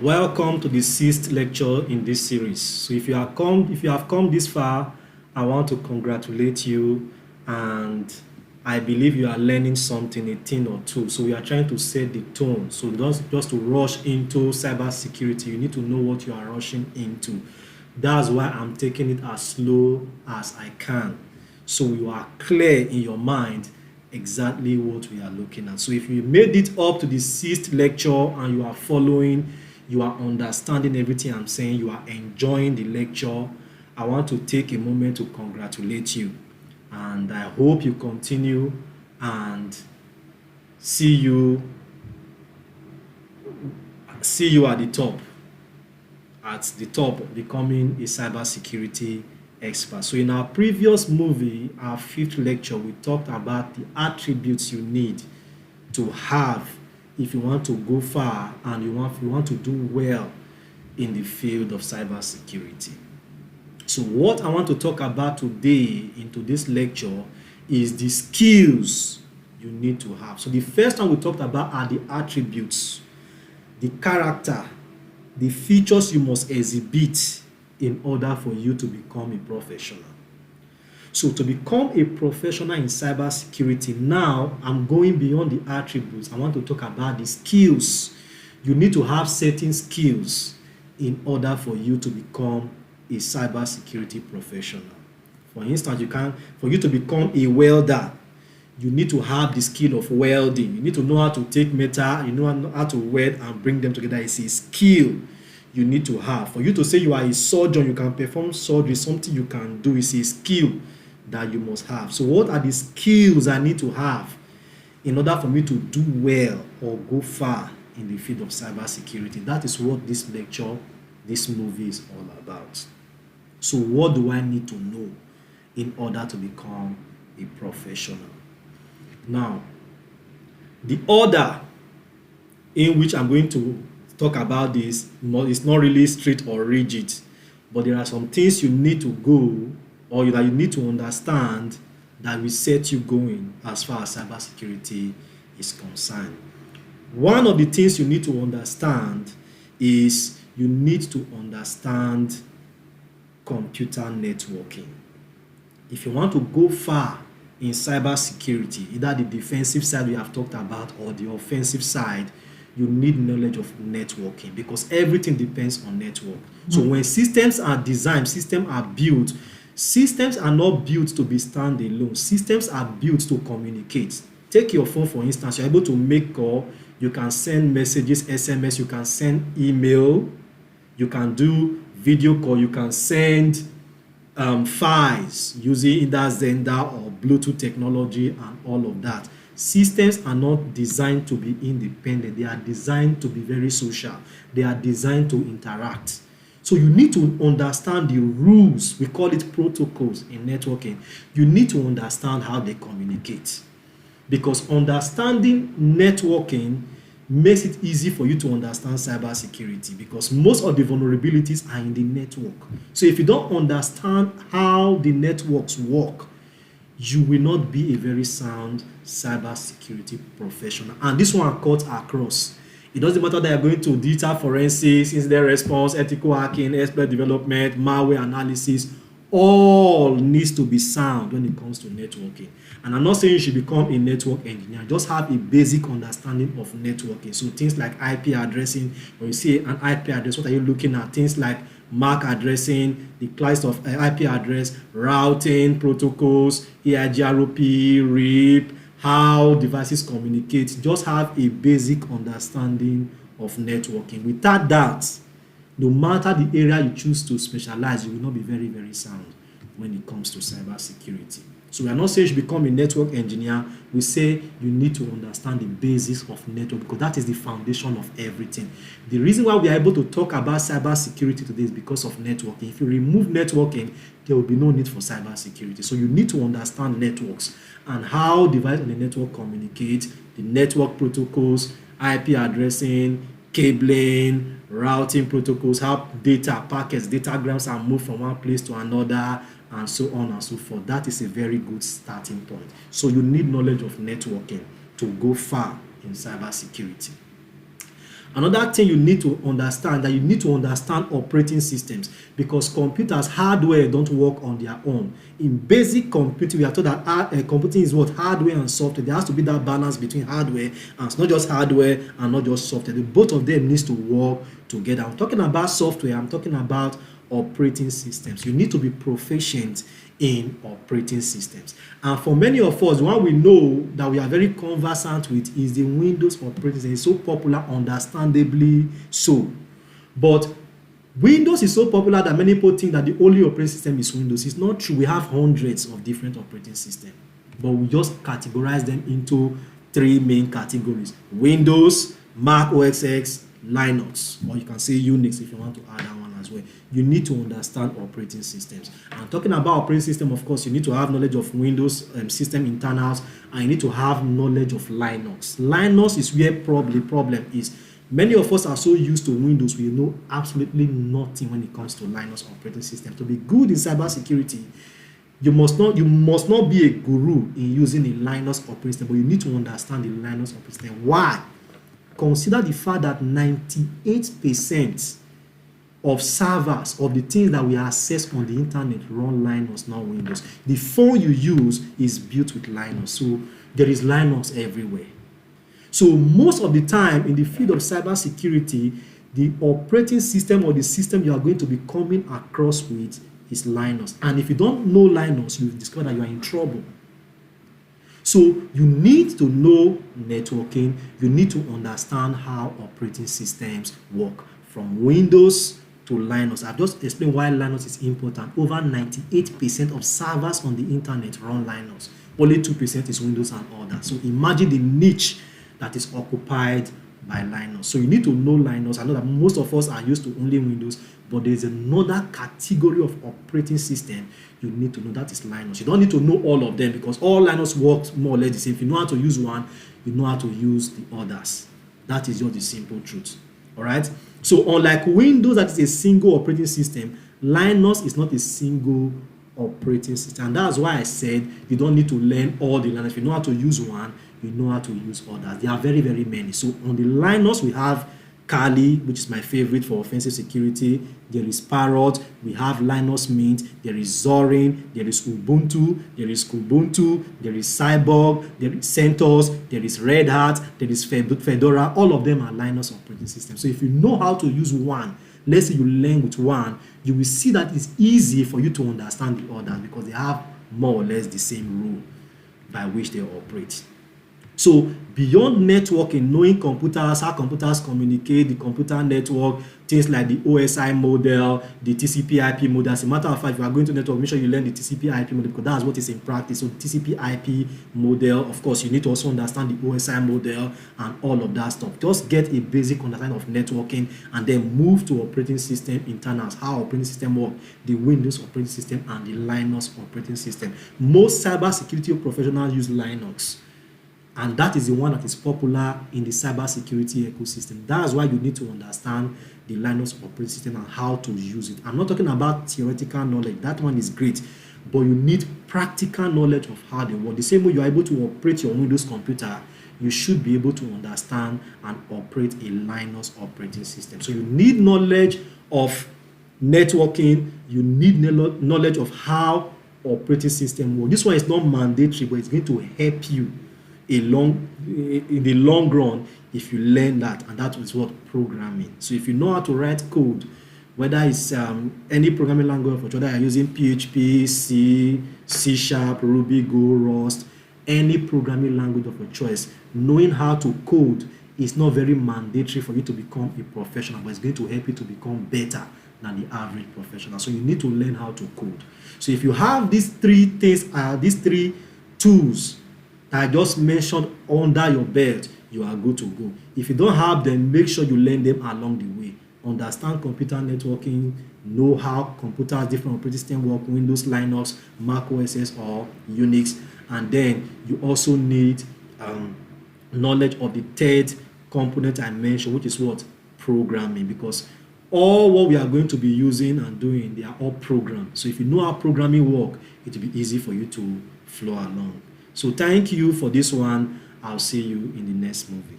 Welcome to the sixth lecture in this series. So if you have come this far, I want to congratulate you, and I believe you are learning something, a thing or two. So we are trying to set the tone. So just to rush into cybersecurity, you need to know what you are rushing into. That's why I'm taking it as slow as I can, so you are clear in your mind exactly what we are looking at. So if you made it up to the sixth lecture and you are following, you are understanding everything I'm saying, you are enjoying the lecture, I want to take a moment to congratulate you. And I hope you continue, and see you see you at the top, becoming a cybersecurity expert. So in our previous movie, our fifth lecture, we talked about the attributes you need to have if you want to go far and you want to do well in the field of cybersecurity. So what I want to talk about today into this lecture is the skills you need to have. So the first one we talked about are the attributes, the character, the features you must exhibit in order for you to become a professional. So to become a professional in cybersecurity, now I'm going beyond the attributes. I want to talk about the skills. You need to have certain skills in order for you to become a cybersecurity professional. For instance, for you to become a welder, you need to have the skill of welding. You need to know how to take metal, you know how to weld and bring them together. It's a skill you need to have. For you to say you are a surgeon, you can perform surgery, something you can do, is a skill that you must have. So what are the skills I need to have in order for me to do well or go far in the field of cybersecurity? That is what this lecture, this movie is all about. So what do I need to know in order to become a professional? Now, the order in which I'm going to talk about this is not really strict or rigid, but there are some things you need to go, or that you need to understand, that will set you going as far as cybersecurity is concerned. One of the things you need to understand is you need to understand computer networking. If you want to go far in cybersecurity, either the defensive side we have talked about or the offensive side, you need knowledge of networking, because everything depends on network. So when systems are designed, systems are built, systems are not built to be standalone. Systems are built to communicate. Take your phone, for instance. You're able to make call, you can send messages, SMS, you can send email, you can do video call, you can send files using either Xender or Bluetooth technology and all of that. Systems are not designed to be independent. They are designed to be very social. They are designed to interact. So you need to understand the rules. We call it protocols in networking. You need to understand how they communicate, because understanding networking makes it easy for you to understand cybersecurity, because most of the vulnerabilities are in the network. So if you don't understand how the networks work, you will not be a very sound cybersecurity professional. And this one cuts across. It doesn't matter that you're going to digital forensics, incident response, ethical hacking, exploit development, malware analysis. All needs to be sound when it comes to networking. And I'm not saying you should become a network engineer. Just have a basic understanding of networking. So things like IP addressing. When you see an IP address, what are you looking at? Things like MAC addressing, the class of IP address, routing protocols, EIGRP, RIP, how devices communicate. Just have a basic understanding of networking. Without that, no matter the area you choose to specialize, you will not be very, very sound when it comes to cybersecurity. So we are not saying you should become a network engineer. We say you need to understand the basics of network, because that is the foundation of everything. The reason why we are able to talk about cybersecurity today is because of networking. If you remove networking, there will be no need for cybersecurity. So you need to understand networks and how devices on the network communicate, the network protocols, IP addressing, cabling, routing protocols, how data packets, datagrams are moved from one place to another, and so on and so forth. That is a very good starting point. So you need knowledge of networking to go far in cybersecurity. Another thing you need to understand, that you need to understand operating systems, because computers hardware don't work on their own. In basic computing, we are told that computing is what? Hardware and software. There has to be that balance between hardware, and it's not just hardware and not just software. Both of them needs to work together. I'm talking about software, I'm talking about operating systems. You need to be proficient in operating systems. And for many of us, one we know that we are very conversant with is the Windows operating system. It's so popular, understandably so. But Windows is so popular that many people think that the only operating system is Windows. It's not true. We have hundreds of different operating systems, but we just categorize them into three main categories: Windows, Mac OS X, Linux, or you can say Unix if you want to add that one as well. You need to understand operating systems. And talking about operating system, of course, you need to have knowledge of Windows system internals, and you need to have knowledge of Linux. Linux is where probably the problem is. Many of us are so used to Windows, we know absolutely nothing when it comes to Linux operating system. To be good in cybersecurity, you must not be a guru in using a Linux operating system, but you need to understand the Linux operating system. Why? Consider the fact that 98% of servers, of the things that we access on the internet, run Linux, not Windows. The phone you use is built with Linux, so there is Linux everywhere. So most of the time in the field of cybersecurity, the operating system or the system you are going to be coming across with is Linux. And if you don't know Linux, you discover that you are in trouble. So you need to know networking. You need to understand how operating systems work, from Windows to Linux. I've just explained why Linux is important. Over 98% of servers on the internet run Linux. Only 2% is Windows and others. So imagine the niche that is occupied by Linux. So you need to know Linux. I know that most of us are used to only Windows, but there's another category of operating system you need to know, that is Linux. You don't need to know all of them, because all Linux works more or less the same. If you know how to use one, you know how to use the others. That is just the simple truth. All right. So unlike Windows, that is a single operating system, Linux is not a single operating system. And that's why I said you don't need to learn all the Linux. If you know how to use one, you know how to use others. There are very, very many. So on the Linux, we have Kali, which is my favorite for offensive security. There is Parrot. We have Linux Mint. There is Zorin. There is Ubuntu. There is Kubuntu. There is Cyborg. There is CentOS. There is Red Hat. There is Fedora. All of them are Linux operating systems. So if you know how to use one, let's say you learn with one, you will see that it's easy for you to understand the others, because they have more or less the same rule by which they operate. So beyond networking, knowing computers, how computers communicate, the computer network, things like the OSI model, the TCP/IP model. As a matter of fact, if you are going to network, make sure you learn the TCP/IP model, because that's what is in practice. So the TCP/IP model, of course, you need to also understand the OSI model and all of that stuff. Just get a basic understanding of networking, and then move to operating system internals, how operating system work, the Windows operating system and the Linux operating system. Most cybersecurity professionals use Linux, and that is the one that is popular in the cybersecurity ecosystem. That's why you need to understand the Linux operating system and how to use it. I'm not talking about theoretical knowledge. That one is great. But you need practical knowledge of how they work. The same way you are able to operate your Windows computer, you should be able to understand and operate a Linux operating system. So you need knowledge of networking. You need knowledge of how operating system works. This one is not mandatory, but it's going to help you in the long run if you learn that, and that is what programming. So if you know how to write code, whether it's any programming language, whether you're using PHP, C, C#, Ruby, Go, Rust, any programming language of your choice, knowing how to code is not very mandatory for you to become a professional, but it's going to help you to become better than the average professional. So you need to learn how to code. So if you have these three things, these three tools I just mentioned under your belt, you are good to go. If you don't have them, make sure you learn them along the way. Understand computer networking, know how computers, different operating systems work, Windows, Linux, Mac OS X or Unix, and then you also need knowledge of the third component I mentioned, which is what? Programming, because all what we are going to be using and doing, they are all programmed. So if you know how programming work, it will be easy for you to flow along. So thank you for this one. I'll see you in the next movie.